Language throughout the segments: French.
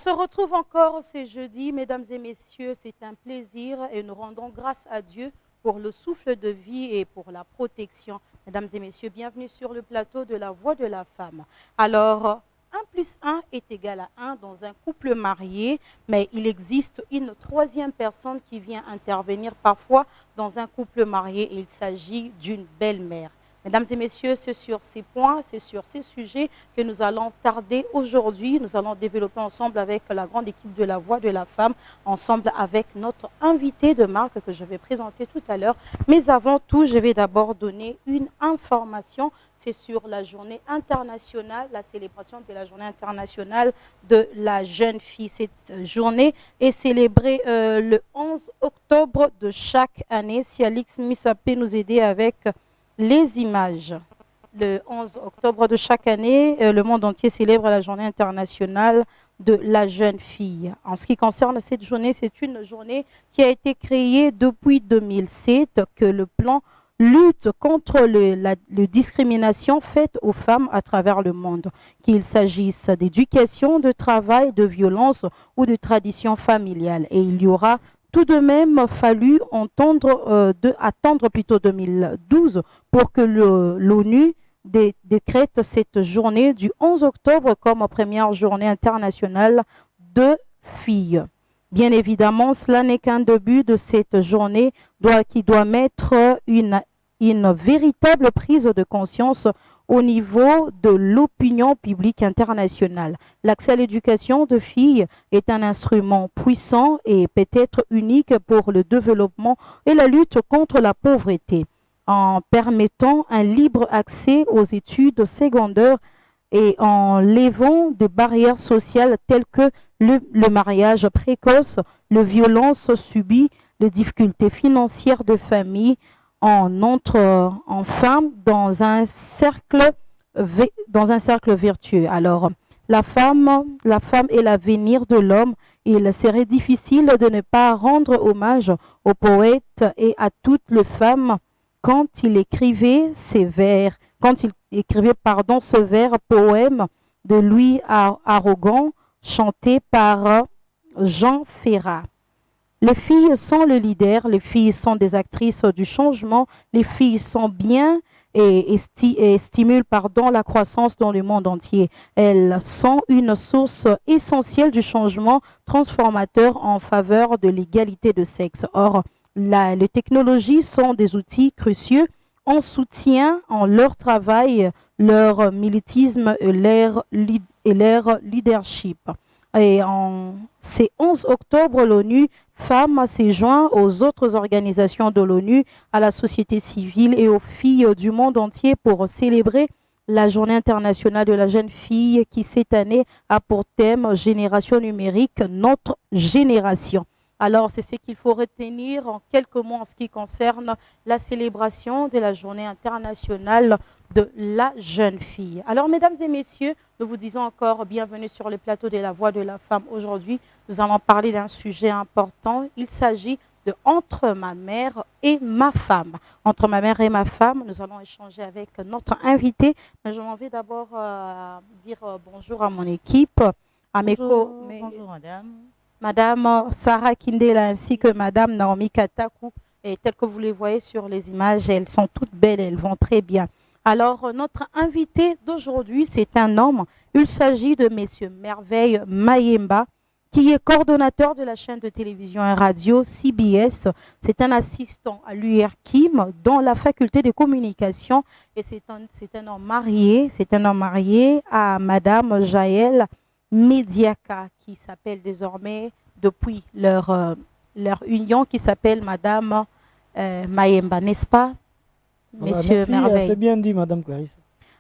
se retrouve encore ce jeudi, mesdames et messieurs, c'est un plaisir et nous rendons grâce à Dieu pour le souffle de vie et pour la protection. Mesdames et messieurs, bienvenue sur le plateau de la Voix de la Femme. Alors, 1 plus 1 est égal à 1 dans un couple marié, mais il existe une troisième personne qui vient intervenir parfois dans un couple marié et il s'agit d'une belle-mère. Mesdames et messieurs, c'est sur ces points, c'est sur ces sujets que nous allons tarder aujourd'hui. Nous allons développer ensemble avec la grande équipe de la Voix de la Femme, ensemble avec notre invité de marque que je vais présenter tout à l'heure. Mais avant tout, je vais d'abord donner une information. C'est sur la journée internationale, la célébration de la journée internationale de la jeune fille. Cette journée est célébrée le 11 octobre de chaque année. Si Alix Missa peut nous aider avec les images. Le 11 octobre de chaque année, le monde entier célèbre la journée internationale de la jeune fille. En ce qui concerne cette journée, c'est une journée qui a été créée depuis 2007, que le plan lutte contre la discrimination faite aux femmes à travers le monde, qu'il s'agisse d'éducation, de travail, de violence ou de tradition familiale. Et il y aura tout de même fallu attendre plutôt 2012 pour que l'ONU décrète cette journée du 11 octobre comme première journée internationale de filles. Bien évidemment, cela n'est qu'un début de cette journée qui doit mettre une véritable prise de conscience au niveau de l'opinion publique internationale. L'accès à l'éducation de filles est un instrument puissant et peut-être unique pour le développement et la lutte contre la pauvreté, en permettant un libre accès aux études secondaires et en levant des barrières sociales telles que le mariage précoce, les violences subies, les difficultés financières de famille. On entre enfin dans un cercle vertueux. Alors, la femme est l'avenir de l'homme. Il serait difficile de ne pas rendre hommage au poète et à toutes les femmes quand il écrivait ce vers poème de Louis Aragon, chanté par Jean Ferrat. Les filles sont le leader, les filles sont des actrices du changement, les filles sont bien et stimulent la croissance dans le monde entier. Elles sont une source essentielle du changement transformateur en faveur de l'égalité de sexe. Or, les technologies sont des outils cruciaux en soutien en leur travail, leur militantisme et leur leadership. Et c'est 11 octobre, l'ONU Femmes s'est joint aux autres organisations de l'ONU, à la société civile et aux filles du monde entier pour célébrer la journée internationale de la jeune fille qui cette année a pour thème Génération numérique, notre génération. Alors, c'est ce qu'il faut retenir en quelques mots en ce qui concerne la célébration de la journée internationale de la jeune fille. Alors, mesdames et messieurs, nous vous disons encore bienvenue sur le plateau de la Voix de la Femme. Aujourd'hui, nous allons parler d'un sujet important. Il s'agit de Entre ma mère et ma femme. Entre ma mère et ma femme, nous allons échanger avec notre invité. Mais je m'en vais d'abord dire bonjour à mon équipe, à Bonjour madame. Madame Sarah Kindela ainsi que Madame Naomi Kataku. Et telles que vous les voyez sur les images, elles sont toutes belles, elles vont très bien. Alors, notre invité d'aujourd'hui, c'est un homme. Il s'agit de Monsieur Merveille Mayemba, qui est coordonnateur de la chaîne de télévision et radio CBS. C'est un assistant à l'URKIM dans la faculté de communication. Et c'est un homme marié à Madame Jaël Mediaka, qui s'appelle désormais, depuis leur union, qui s'appelle Madame Mayemba, n'est-ce pas, Monsieur Merveille? C'est bien dit, Madame Clarisse.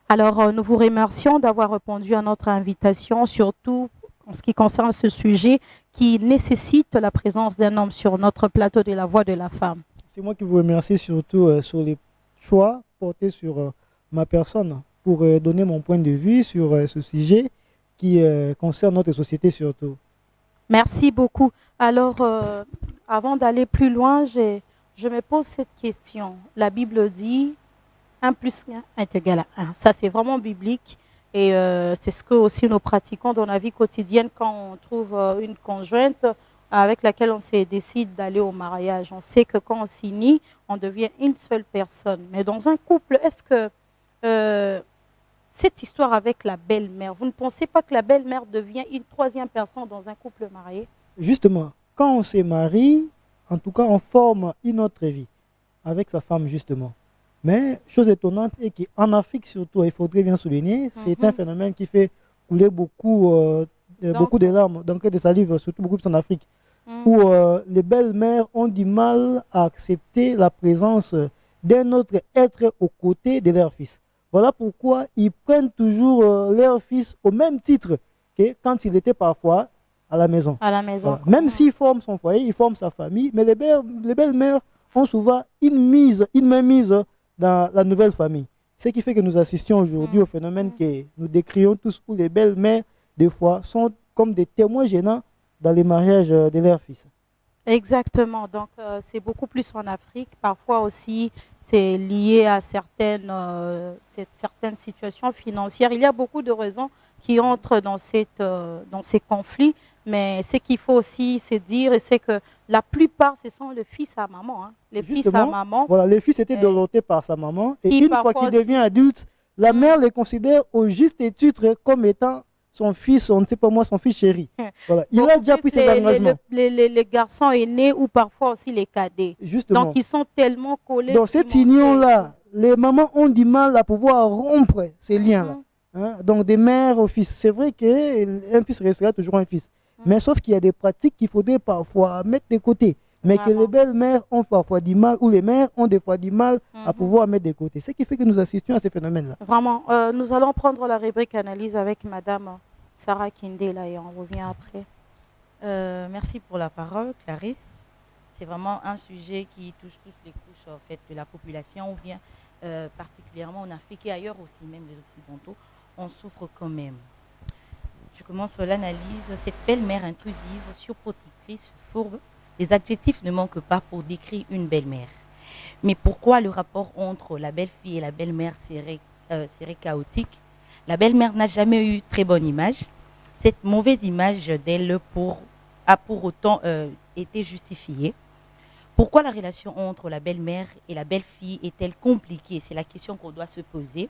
Alors, nous vous remercions d'avoir répondu à notre invitation, surtout en ce qui concerne ce sujet qui nécessite la présence d'un homme sur notre plateau de la Voix de la Femme. C'est moi qui vous remercie surtout sur les choix portés sur ma personne pour donner mon point de vue sur ce sujet qui concerne notre société surtout. Merci beaucoup. Alors, avant d'aller plus loin, je me pose cette question. La Bible dit 1 plus 1 est égal à 1. Ça, c'est vraiment biblique. Et c'est ce que aussi nous pratiquons dans la vie quotidienne quand on trouve une conjointe avec laquelle on se décide d'aller au mariage. On sait que quand on s'unit, on devient une seule personne. Mais dans un couple, est-ce que euh, cette histoire avec la belle-mère, vous ne pensez pas que la belle-mère devient une troisième personne dans un couple marié? Justement, quand on se marie, en tout cas, on forme une autre vie avec sa femme, justement. Mais, chose étonnante est qu'en Afrique surtout, il faudrait bien souligner, c'est un Mhm. phénomène qui fait couler Donc, beaucoup de larmes, donc de salive, surtout beaucoup plus en Afrique, où mhm. les belles-mères ont du mal à accepter la présence d'un autre être aux côtés de leur fils. Voilà pourquoi ils prennent toujours leur fils au même titre que quand il était parfois à la maison. À la maison. Voilà. Même s'il forme son foyer, il forme sa famille, mais les belles-mères ont souvent une mainmise dans la nouvelle famille. Ce qui fait que nous assistions aujourd'hui au phénomène Mhm. que nous décrions tous, où les belles-mères, des fois, sont comme des témoins gênants dans les mariages de leurs fils. Exactement. Donc, c'est beaucoup plus en Afrique. Parfois aussi, c'est lié à certaines situations financières. Il y a beaucoup de raisons qui entrent dans ces conflits. Mais ce qu'il faut aussi se dire, c'est que la plupart, ce sont les fils à maman, hein. Les fils à Justement, maman voilà, le fils était euh, doté par sa maman, et qui une fois parfois qu'il devient aussi... adulte, la Hmm. mère les considère au juste titre comme étant son fils, on ne sait pas moi, son fils chéri. Voilà, il a Beaucoup déjà plus pris ses engagements, les garçons aînés ou parfois aussi les cadets. Donc, justement. ils sont tellement collés, Dans cette cimentés et tout. union-là, les mamans ont du mal à pouvoir rompre ces liens-là. Mhm, Hein. Donc, des mères au fils. C'est vrai qu'un fils restera toujours un fils. Mais mhm. sauf qu'il y a des pratiques qu'il faudrait parfois mettre de côté. Mais que les Vraiment. belles-mères ont parfois du mal, ou les mères ont des fois du mal à Mhm. pouvoir mettre de côté. Ce qui fait que nous assistions à ces phénomènes-là. Vraiment. Nous allons prendre la rubrique analyse avec Madame Sarah Kindela et on revient après. Merci pour la parole, Clarisse. C'est vraiment un sujet qui touche toutes les couches en fait, de la population, ou bien particulièrement en Afrique et ailleurs aussi, même les Occidentaux, on souffre quand même. Je commence l'analyse. Cette belle-mère intrusive, surprotectrice, fourbe, les adjectifs ne manquent pas pour décrire une belle-mère. Mais pourquoi le rapport entre la belle-fille et la belle-mère serait chaotique? La belle-mère n'a jamais eu très bonne image. Cette mauvaise image d'elle a pour autant été justifiée. Pourquoi la relation entre la belle-mère et la belle-fille est-elle compliquée? C'est la question qu'on doit se poser.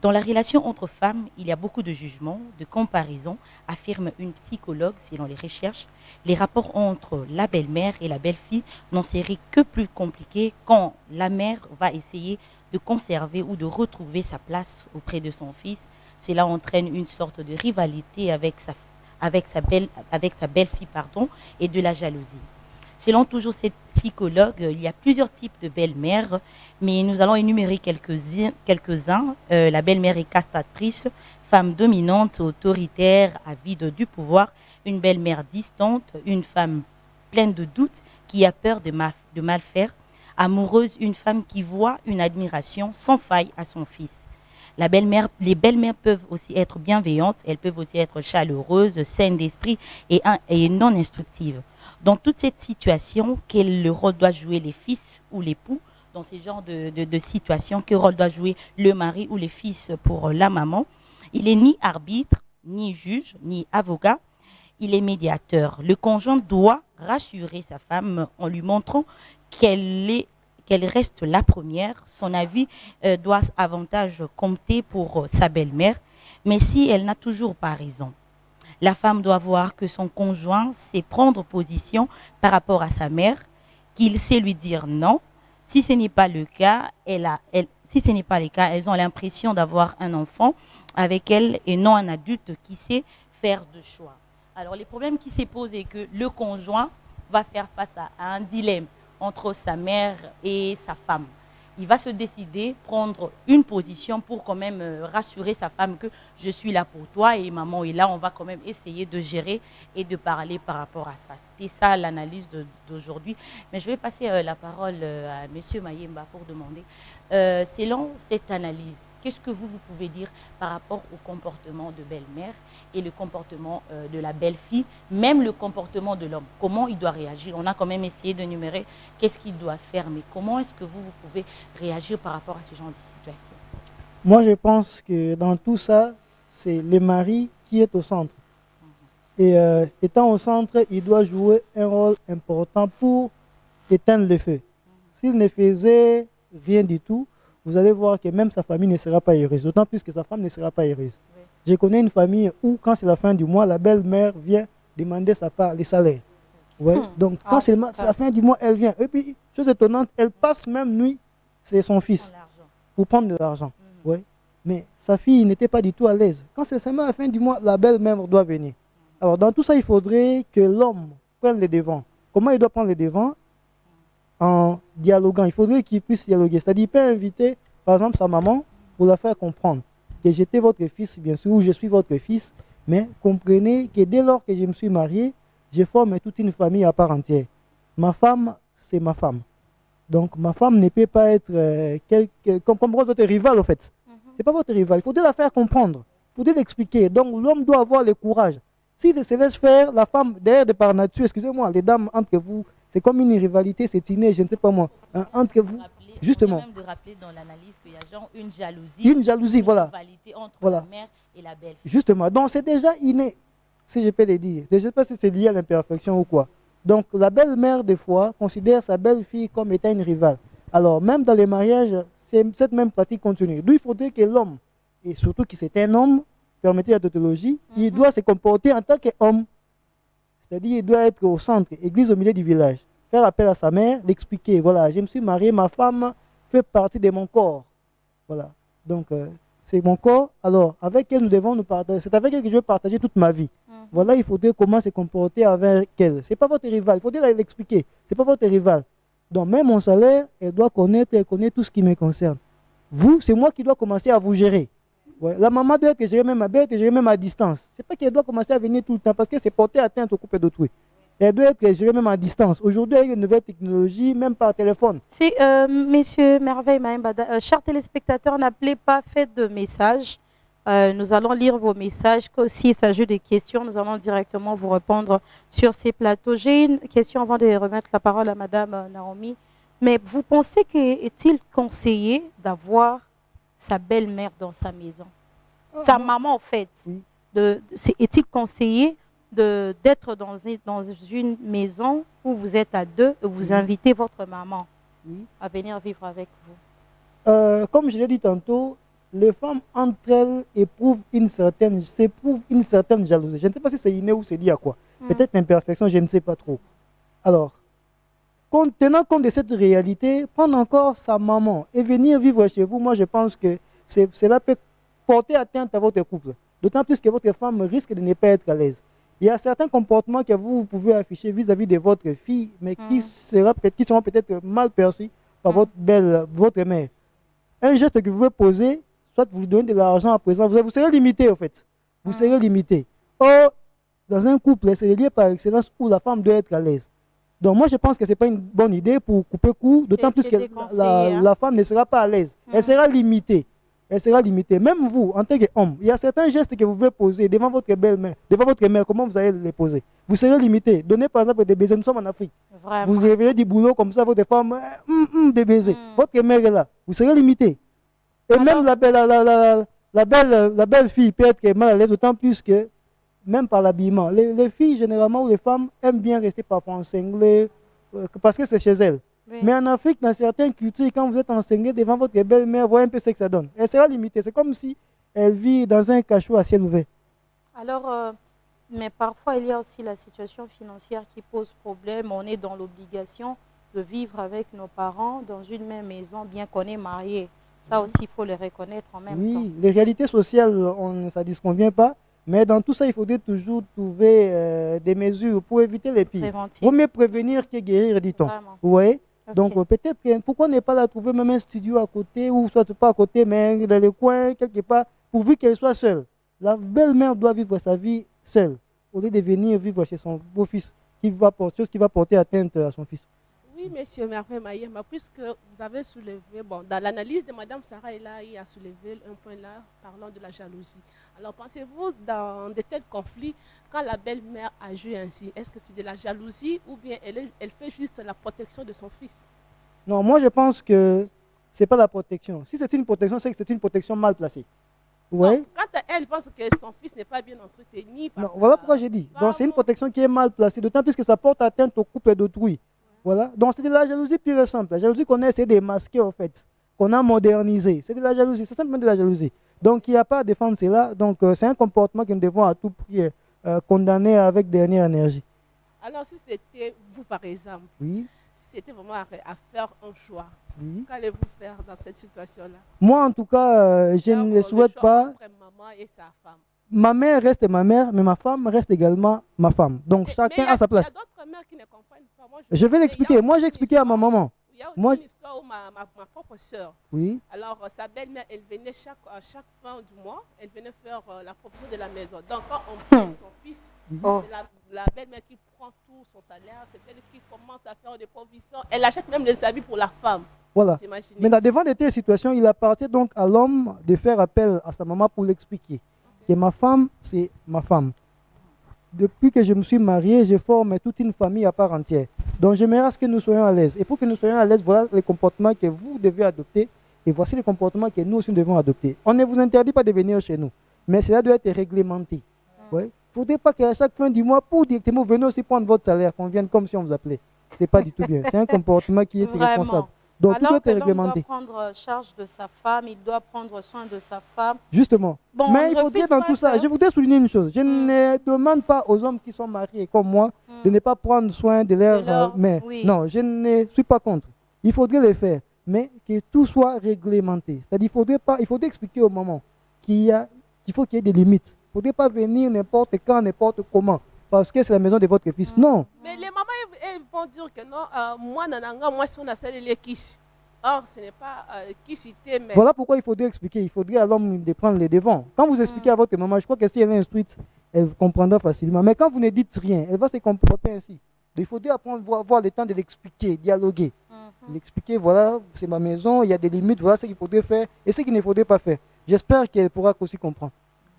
Dans la relation entre femmes, il y a beaucoup de jugements, de comparaisons, affirme une psychologue selon les recherches. Les rapports entre la belle-mère et la belle-fille n'en seraient que plus compliqués quand la mère va essayer de conserver ou de retrouver sa place auprès de son fils. Cela entraîne une sorte de rivalité avec sa belle-fille, et de la jalousie. Selon toujours cette psychologue, il y a plusieurs types de belles-mères, mais nous allons énumérer quelques-uns. La belle-mère est castratrice, femme dominante, autoritaire, avide du pouvoir, une belle-mère distante, une femme pleine de doutes qui a peur de mal faire, amoureuse, une femme qui voit une admiration sans faille à son fils. Les belles-mères peuvent aussi être bienveillantes, elles peuvent aussi être chaleureuses, saines d'esprit et non instructives. Dans toute cette situation, quel rôle doit jouer les fils ou l'époux dans ces genres de situations? Quel rôle doit jouer le mari ou les fils pour la maman? Il n'est ni arbitre, ni juge, ni avocat. Il est médiateur. Le conjoint doit rassurer sa femme en lui montrant qu'elle reste la première. Son avis doit avantage compter pour sa belle-mère. Mais si elle n'a toujours pas raison, la femme doit voir que son conjoint sait prendre position par rapport à sa mère, qu'il sait lui dire non. Si ce n'est pas le cas, si ce n'est pas le cas, elles ont l'impression d'avoir un enfant avec elle et non un adulte qui sait faire de choix. Alors, les problèmes qui se posent est que le conjoint va faire face à un dilemme entre sa mère et sa femme. Il va se décider, prendre une position pour quand même rassurer sa femme que je suis là pour toi et maman est là. On va quand même essayer de gérer et de parler par rapport à ça. C'était ça l'analyse d'aujourd'hui. Mais je vais passer la parole à M. Mayemba pour demander, selon cette analyse, qu'est-ce que vous pouvez dire par rapport au comportement de belle-mère et le comportement de la belle-fille, même le comportement de l'homme? Comment il doit réagir? On a quand même essayé de numérer qu'est-ce qu'il doit faire, mais comment est-ce que vous pouvez réagir par rapport à ce genre de situation? Moi, je pense que dans tout ça, c'est le mari qui est au centre. Et étant au centre, il doit jouer un rôle important pour éteindre le feu. S'il ne faisait rien du tout, vous allez voir que même sa famille ne sera pas heureuse, d'autant plus que sa femme ne sera pas heureuse. Oui. Je connais une famille où, quand c'est la fin du mois, la belle-mère vient demander sa part, les salaires. Ouais. Donc, quand c'est la fin du mois, elle vient. Et puis, chose étonnante, elle passe même nuit, c'est son fils, pour prendre de l'argent. Ouais. Mais sa fille n'était pas du tout à l'aise. Quand c'est seulement la fin du mois, la belle-mère doit venir. Alors, dans tout ça, il faudrait que l'homme prenne les devants. Comment il doit prendre les devants? En dialoguant. Il faudrait qu'il puisse dialoguer. C'est-à-dire, il peut inviter, par exemple, sa maman pour la faire comprendre que j'étais votre fils, bien sûr, ou je suis votre fils, mais comprenez que dès lors que je me suis marié, je forme toute une famille à part entière. Ma femme, c'est ma femme. Donc, ma femme ne peut pas être comme votre rival, en fait. Ce n'est pas votre rival. Il faudrait la faire comprendre. Il faudrait l'expliquer. Donc, l'homme doit avoir le courage. S'il se laisse faire, la femme, d'ailleurs, de par nature, excusez-moi, les dames entre vous, c'est comme une rivalité, c'est inné, je ne sais pas moi, hein, entre vous. Justement. Même de rappeler dans l'analyse qu'il y a genre une jalousie. Une jalousie, voilà. Rivalité entre Voilà. la mère et la belle. Justement. Donc, c'est déjà inné, si je peux le dire. Je ne sais pas si c'est lié à l'imperfection ou quoi. Donc, la belle-mère, des fois, considère sa belle-fille comme étant une rivale. Alors, même dans les mariages, cette même pratique continue. D'où il faudrait que l'homme, et surtout que c'est un homme, permettez la tautologie, il doit se comporter en tant qu'homme. C'est-à-dire, il doit être au centre, église au milieu du village. Faire appel à sa mère, l'expliquer. Voilà, je me suis marié, ma femme fait partie de mon corps. Voilà. Donc, c'est mon corps. Alors, avec elle, nous devons nous partager. C'est avec elle que je vais partager toute ma vie. Voilà, il faudrait comment se comporter avec elle. Ce n'est pas votre rival. Il faudrait l'expliquer. Ce n'est pas votre rival. Donc, même mon salaire, elle doit connaître, elle connaît tout ce qui me concerne. Vous, c'est moi qui dois commencer à vous gérer. Ouais. La maman doit être gérée même à distance. Ce n'est pas qu'elle doit commencer à venir tout le temps parce que c'est porter atteinte au couple d'autrui. Elle doit être gérée même à distance. Aujourd'hui, avec les nouvelles technologies, même par téléphone. Si, messieurs Merveille Maïmbada, chers téléspectateurs, n'appelez pas, faites de messages. Nous allons lire vos messages. S'il s'agit de questions, nous allons directement vous répondre sur ces plateaux. J'ai une question avant de remettre la parole à Madame Naomi. Mais vous pensez qu'il conseillé d'avoir sa belle-mère dans sa maison? Sa maman, en fait. Oui. Est-il conseillé d'être dans une maison où vous êtes à deux et vous invitez votre maman à venir vivre avec vous? Comme je l'ai dit tantôt, les femmes entre elles s'éprouvent une certaine jalousie. Je ne sais pas si c'est inné ou c'est lié à quoi. Peut-être l'imperfection, je ne sais pas trop. Alors, tenant compte de cette réalité, prendre encore sa maman et venir vivre chez vous, moi je pense que cela peut porter atteinte à votre couple. D'autant plus que votre femme risque de ne pas être à l'aise. Il y a certains comportements que vous pouvez afficher vis-à-vis de votre fille, mais qui seront peut-être mal perçus par votre mère. Un geste que vous pouvez poser, soit vous lui donnez de l'argent à présent, vous serez limité en fait. Vous serez limité. Or, dans un couple, c'est lié par excellence où la femme doit être à l'aise. Donc moi je pense que ce n'est pas une bonne idée pour couper court, d'autant plus que la femme ne sera pas à l'aise. Elle sera limitée. Elle sera limitée. Même vous, en tant qu'homme, il y a certains gestes que vous pouvez poser devant votre belle-mère, devant votre mère, comment vous allez les poser? Vous serez limité. Donnez par exemple des baisers, nous sommes en Afrique. Vraiment. Vous revenez du boulot comme ça, votre femme, des baisers. Votre mère est là. Vous serez limité. Et alors, même la belle fille peut être mal à l'aise, d'autant plus que, même par l'habillement, les filles généralement ou les femmes aiment bien rester parfois encinglées parce que c'est chez elles. Oui. Mais en Afrique, dans certaines cultures, quand vous êtes encinglé devant votre belle-mère, voyez un peu ce que ça donne. Elle sera limitée. C'est comme si elle vit dans un cachot à ciel ouvert. Alors, mais parfois, il y a aussi la situation financière qui pose problème. On est dans l'obligation de vivre avec nos parents dans une même maison, bien qu'on est marié. Ça aussi, il faut le reconnaître en même temps. Oui, les réalités sociales, ça ne disconvient pas. Mais dans tout ça, il faudrait toujours trouver des mesures pour éviter les pires. Vaut mieux prévenir que guérir, dit-on. Vous voyez? Okay. Donc peut-être, pourquoi ne pas la trouver même un studio à côté, ou soit pas à côté, mais dans le coin, quelque part, pourvu qu'elle soit seule. La belle-mère doit vivre sa vie seule, au lieu de venir vivre chez son beau-fils, chose qui va porter atteinte à son fils. Oui, monsieur Merveille Maïmbada, puisque vous avez soulevé, dans l'analyse de Mme Sarah, il a soulevé un point là, parlant de la jalousie. Alors, pensez-vous, dans de tels conflits, quand la belle-mère agit ainsi, est-ce que c'est de la jalousie ou bien elle fait juste la protection de son fils? Non, moi je pense que ce n'est pas la protection. Si c'est une protection, c'est que c'est une protection mal placée. Ouais. Donc, quand elle pense que son fils n'est pas bien entretenu, par Non, sa voilà pourquoi j'ai dit. Donc c'est une femme, protection qui est mal placée, d'autant plus que ça porte atteinte au couple d'autrui. Voilà. Donc c'est de la jalousie pure et simple. La jalousie qu'on a essayé de masquer en fait, qu'on a modernisé. C'est de la jalousie, c'est simplement de la jalousie. Donc il n'y a pas à défendre cela. Donc c'est un comportement que nous devons à tout prix condamner avec dernière énergie. alors si c'était vous par exemple, Oui, si c'était vraiment à faire un choix, oui. qu'allez-vous faire dans cette situation-là? Moi en tout cas, je Faire, ne le le souhaite choix pas. entre maman et sa femme. Ma mère reste ma mère, mais ma femme reste également ma femme. Donc Mais chacun il y a, a sa il y a place. d'autres mères qui ne comprennent pas. Moi, Je vais mais il y a l'expliquer. Moi aussi j'ai une expliqué à ma histoire- maman. Il y a aussi Moi, une histoire où ma propre soeur, oui, alors sa belle-mère, elle venait à chaque fin du mois, elle venait faire la provision de la maison. Donc quand on paye son fils, Oh. c'est la belle-mère qui prend tout son salaire, c'est elle qui commence à faire des provisions. Elle achète même les habits pour la femme. voilà. Vous imaginez? Mais devant de telles situations, il appartient donc à l'homme de faire appel à sa maman pour l'expliquer. Que ma femme, c'est ma femme. Depuis que je me suis marié, je forme toute une famille à part entière. Donc j'aimerais à ce que nous soyons à l'aise. Et pour que nous soyons à l'aise, voilà les comportements que vous devez adopter. Et voici les comportements que nous aussi devons adopter. On ne vous interdit pas de venir chez nous. Mais cela doit être réglementé. Il ne faudrait pas qu'à chaque fin du mois, pour directement venir aussi prendre votre salaire, qu'on vienne comme si on vous appelait. Ce n'est pas du tout bien. C'est un comportement qui est irresponsable. Vraiment. Donc tout doit Alors être que l'homme doit réglementé. prendre charge de sa femme, il doit prendre soin de sa femme. Justement. Bon, on Mais ne il faudrait refuse dans pas tout ça, ça. je voudrais souligner une chose. Je ne demande pas aux hommes qui sont mariés comme moi de ne pas prendre soin de leur mère. oui. Non, je ne suis pas contre. Il faudrait le faire, mais que tout soit réglementé. C'est-à-dire il faudrait expliquer au moment qu'il faut qu'il y ait des limites. Il ne faudrait pas venir n'importe quand, n'importe comment, parce que c'est la maison de votre fils. Non. Mais les mamans, elles vont dire que non, moi, nananga, moi, si on a celle les kiss. Or, ce n'est pas qui citer, mais. Voilà pourquoi il faudrait expliquer. Il faudrait à l'homme de prendre les devants. Quand vous expliquez à votre maman, je crois que si elle est instruite, elle comprendra facilement. Mais quand vous ne dites rien, elle va se comporter ainsi. Donc, il faudrait apprendre, avoir le temps de l'expliquer, dialoguer. L'expliquer, voilà, c'est ma maison, il y a des limites, voilà ce qu'il faudrait faire et ce qu'il ne faudrait pas faire. J'espère qu'elle pourra aussi comprendre.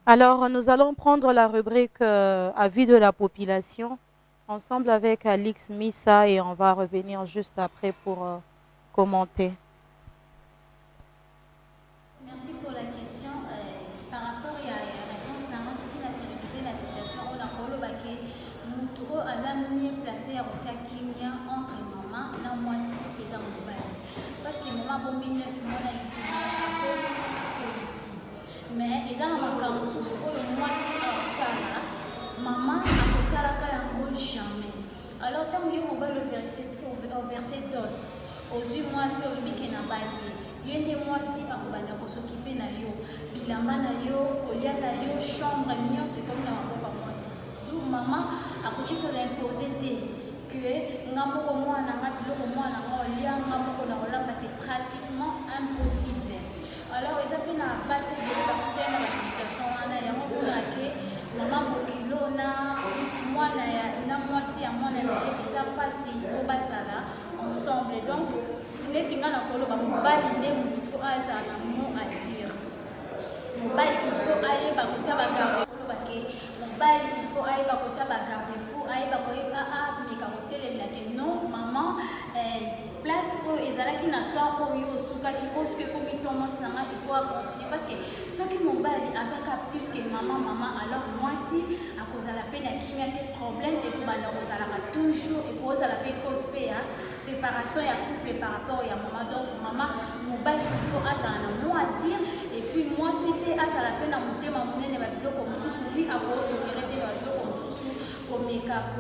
Alors, nous allons prendre la rubrique avis de la population ensemble avec Alix Missa et on va revenir juste après pour commenter. Merci pour la question. Par rapport à la réponse, ce qui n'a pas retrouvé la situation, on a parlé que Mouturo a mieux placé à Rotia Kimia entre maman et moi si et Zamobali. Parce que maman, pour 9 mois, elle a policier. Mais ils ont un camp sous moi si à maman a Salaka yango jamais. Alors, tant que vous le verset d'autres, aux yeux moi sur le bique na balier. Yende mwasi akobanda kosokipe na yo bilamba na yo kolia na yo chambre nyonso comme na maboko mwasi d'où maman akoki koimposer te que nga moko mwana nga biloko mwana nga olia nga moko na kolamba c'est pratiquement impossible. Alors eza mpe na base de na situation wana yango mpona ke mama bokilo na mwana na mwasi ya mwana na ye eza mpasi fo bazala ensemble. Donc neti nga na koloba mobali nde motu fo azala na mot à dire. Mobali il faut ayeba kotia bagarde koloba ke mobali il faut ayeba kotia bagarde fou ayeba koyeba ameka kotelemela ke non maman place oyo ezalaki na temps oyo osukaki oske komi to mwasi na nga il faut acontinue parce que soki mobali azaka plus que maman alors mwasi akozala mpe na kimia te problème ekobanda kozalaka toujours ekozala mpe cause mpe ya séparation ya couple par rapport ya maman. Donc maman mobali il faut azala na mot à dire et puis mwasi mpe azala mpe na motema monene babiloko mosusu lui akotolere te babiloko mosusu komeka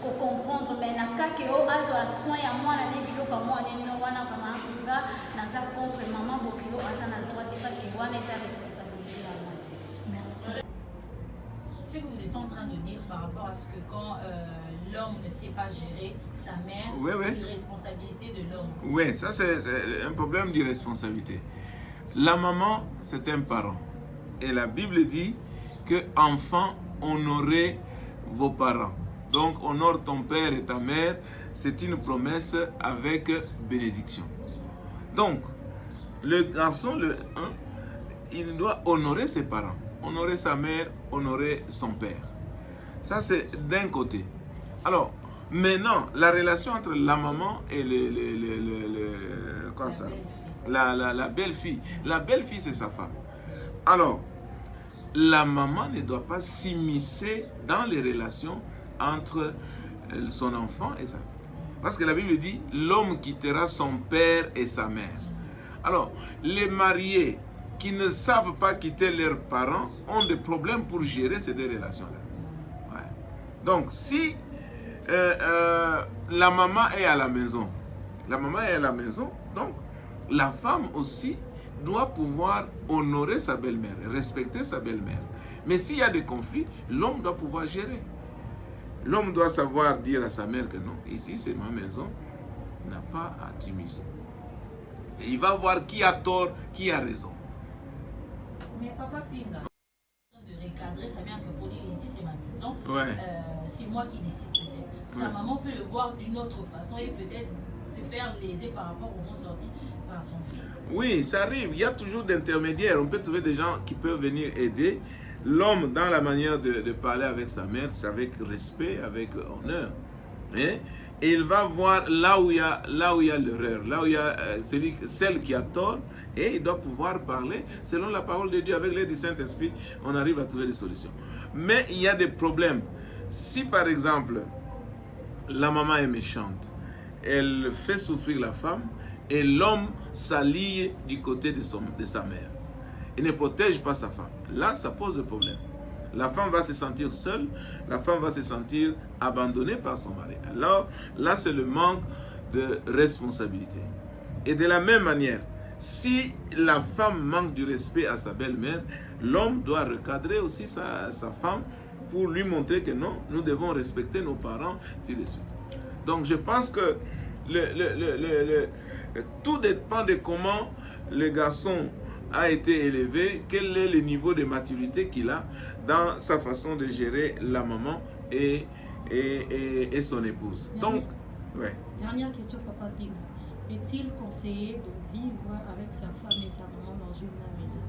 kocomprendre mais na kake oyo azwa soin ya mwana ne biloko mwana neno wana vraiment nga naza contre maman bokilo aza na droit te parce que wana eza responsabilité ya mwasi. Merci. Ce que vous êtes en train de dire par rapport à ce que quand l'homme ne sait pas gérer sa mère, c'est l'irresponsabilité de l'homme. Oui, ça c'est un problème d'irresponsabilité. La maman, c'est un parent. Et la Bible dit que enfant, honorez vos parents. Donc, honore ton père et ta mère, c'est une promesse avec bénédiction. Donc, le garçon, il doit honorer ses parents, honorer sa mère, honorer son père. Ça, c'est d'un côté. Alors, maintenant, la relation entre la maman et la belle-fille. La belle-fille, c'est sa femme. Alors, la maman ne doit pas s'immiscer dans les relations entre son enfant et sa fille. Parce que la Bible dit, l'homme quittera son père et sa mère. Alors, les mariés qui ne savent pas quitter leurs parents ont des problèmes pour gérer ces deux relations-là. Ouais. Donc, si la maman est à la maison, donc la femme aussi doit pouvoir honorer sa belle-mère, respecter sa belle-mère. Mais s'il y a des conflits, l'homme doit pouvoir gérer. L'homme doit savoir dire à sa mère que non, ici c'est ma maison, n'a pas à t'immiscer. Et il va voir qui a tort, qui a raison. Mais papa Pinga, de recadrer, ça vient que pour dire ici c'est ma maison, Ouais. c'est moi qui décide peut-être. Sa Ouais. maman peut le voir d'une autre façon et peut-être se faire léser par rapport au mot sorti par son fils. Oui, ça arrive. Il y a toujours d'intermédiaires. On peut trouver des gens qui peuvent venir aider. L'homme, dans la manière de parler avec sa mère, c'est avec respect, avec honneur. Hein? Et il va voir là où il y a l'erreur, là où il y a celle qui a tort, et il doit pouvoir parler selon la parole de Dieu. Avec l'aide du Saint-Esprit, on arrive à trouver des solutions. Mais il y a des problèmes. Si par exemple, la maman est méchante, elle fait souffrir la femme, et l'homme s'allie du côté de sa mère. Il ne protège pas sa femme. Là, ça pose des problèmes. La femme va se sentir seule, la femme va se sentir abandonnée par son mari. Alors, là, c'est le manque de responsabilité. Et de la même manière, si la femme manque du respect à sa belle-mère, l'homme doit recadrer aussi sa femme pour lui montrer que non, nous devons respecter nos parents, ainsi de suite. Donc, je pense que tout dépend de comment le garçon a été élevé, quel est le niveau de maturité qu'il a dans sa façon de gérer la maman et son épouse. Donc, ouais. Dernière question, Papa Pinga. Est-il conseillé de vivre avec sa femme et sa maman dans une même maison?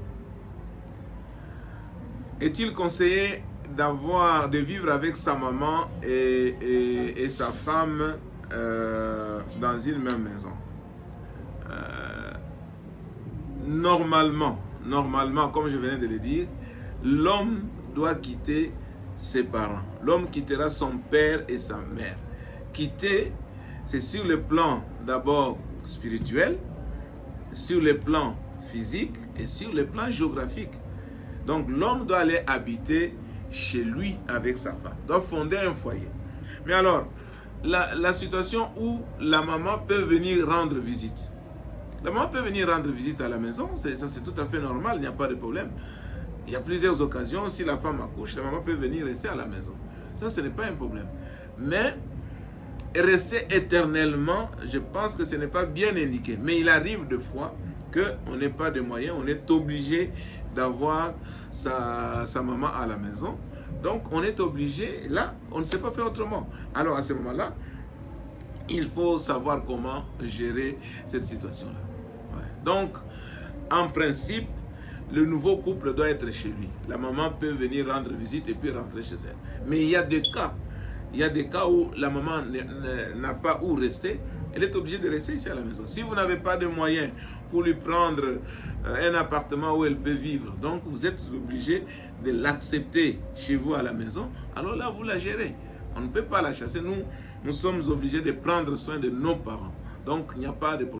Est-il conseillé de vivre avec sa maman et sa femme dans une même maison? Normalement, comme je venais de le dire, l'homme doit quitter ses parents. L'homme quittera son père et sa mère. Quitter, c'est sur le plan d'abord spirituel, sur le plan physique et sur le plan géographique. Donc l'homme doit aller habiter chez lui avec sa femme, doit fonder un foyer. Mais alors, la situation où la maman peut venir rendre visite. La maman peut venir rendre visite à la maison, ça c'est tout à fait normal, il n'y a pas de problème. Il y a plusieurs occasions, si la femme accouche, la maman peut venir rester à la maison. Ça, ce n'est pas un problème. Mais rester éternellement, je pense que ce n'est pas bien indiqué. Mais il arrive de fois qu'on n'ait pas de moyens, on est obligé d'avoir sa maman à la maison. Donc, on est obligé, là, on ne sait pas faire autrement. Alors, à ce moment-là, il faut savoir comment gérer cette situation-là. Ouais. Donc, en principe, le nouveau couple doit être chez lui. La maman peut venir rendre visite et puis rentrer chez elle. Mais il y a des cas. Il y a des cas où la maman n'a pas où rester. Elle est obligée de rester ici à la maison. Si vous n'avez pas de moyens pour lui prendre un appartement où elle peut vivre, donc vous êtes obligé de l'accepter chez vous à la maison, alors là, vous la gérez. On ne peut pas la chasser. Nous sommes obligés de prendre soin de nos parents. Donc, il n'y a pas de problème.